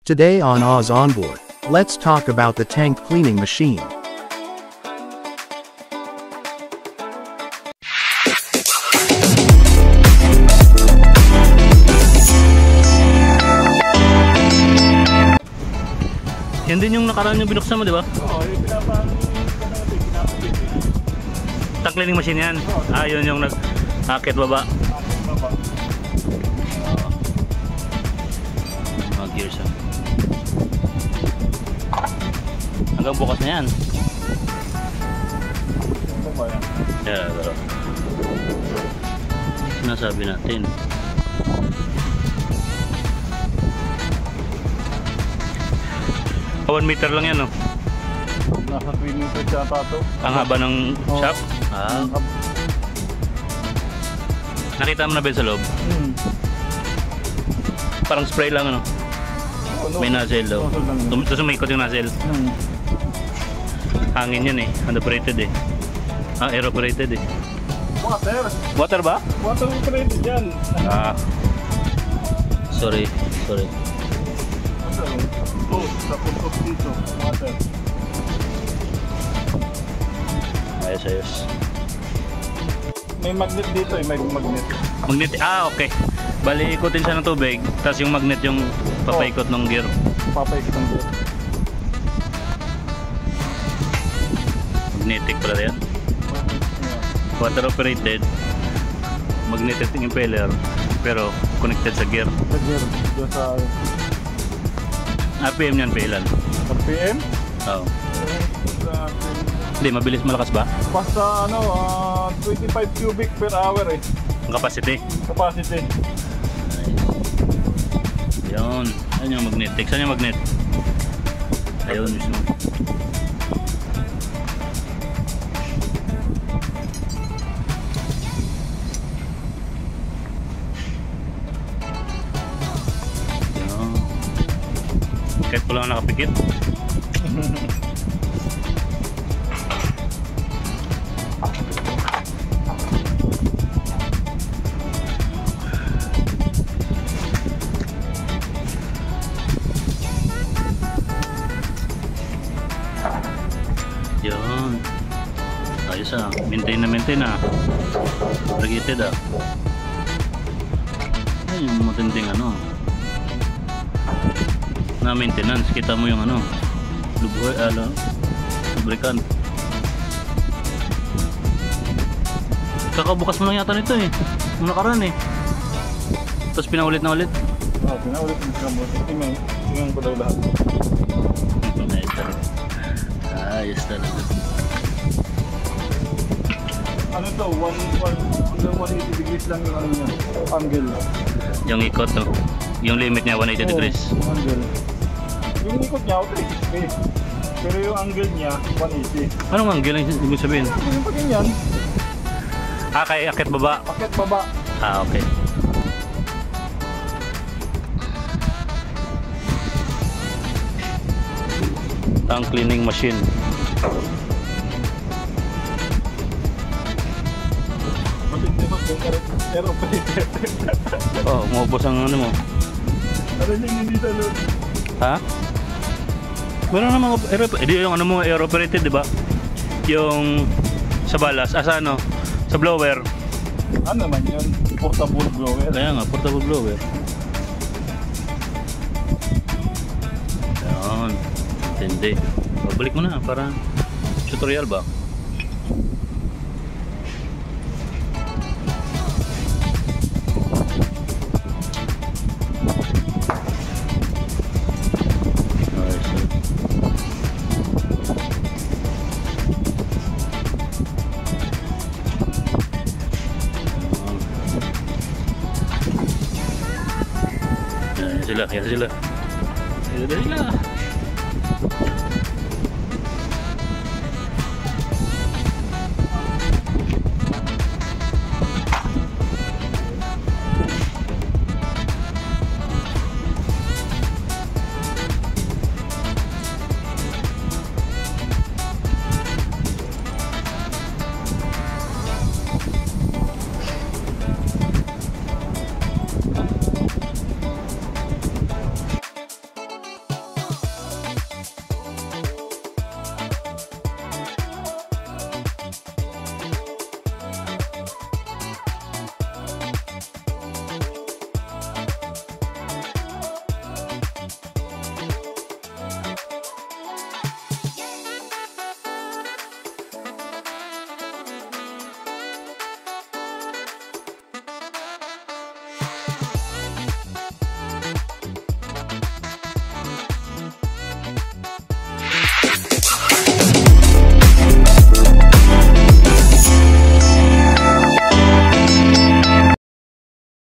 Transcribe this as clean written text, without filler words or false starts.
Today on Oz Onboard, let's talk about the tank cleaning machine. Yan din yung nakaraan yung binuksan mo, di ba? Oo, yung pinapang Tank cleaning machine yan. Yun yung nag-akit baba. baba. Mga gears yan. Hanggang bukas na yan. Ito ba yan? Yeah, pero sinasabi natin. 1 meter lang yan, no? Nasa 3 meters yata ito. Ang haba ng Oo. shop. Nakita mo na ba yun sa loob? Parang spray lang, ano? May nozzle daw. Tapos umikot yung nozzle. Hangin yan eh. Operated eh. Air operated eh. Water! Water ba? Water operated yan. Sorry. Water. Oh, sa puntok dito. Water. Ayos. May magnet dito eh. May magnet. Magnet. Okay. Bali, ikutin siya ng tubig. Tapos yung magnet yung papaikot ng gear. Papaikot ng gear. Magnetic pala yan. Water operated. Magnetic impeller. Pero connected sa gear. Sa gear. Diyan sa RPM yan pa ilan? RPM? Oo. Sa Hindi, mabilis malakas ba? basta 25 cubic per hour eh. Ang capacity. Capacity. Ayun. Ayun yung magnetic. Saan yung magnet? Ayun mismo. Ayun. Kahit ko lang nakapikit. Yun. Ayos maintain na Regulated Ayun yung matinding na maintenance. Kita mo yung lubricant. Kakabukas mo lang yata nito eh. Nung nakaraan eh. Tapos pinaulit na ulit. Pinaulit yung kamot. Tingnan ko daw lahat. Ayos talaga. Ayos talaga. Ano to? 180 degrees lang yung niya. Angle. Yung ikot yung limit niya 180 degrees. Angle. Yung ikot niya 360. Pero yung angle niya 180. Anong angle ang ibig sabihin? Yung pa ganyan. Kay akit baba. Akit baba. Okay. Tank cleaning machine. Pero operated. Umubos ang mo. Ano yung hindi sa loob? Ha? Meron namang yung air operated, di ba? Yung sa balas, sa blower. Ano naman yun? Portable blower. Kaya nga, portable blower. Ayan. Hindi. Babalik mo na para tutorial ba? Yan sila.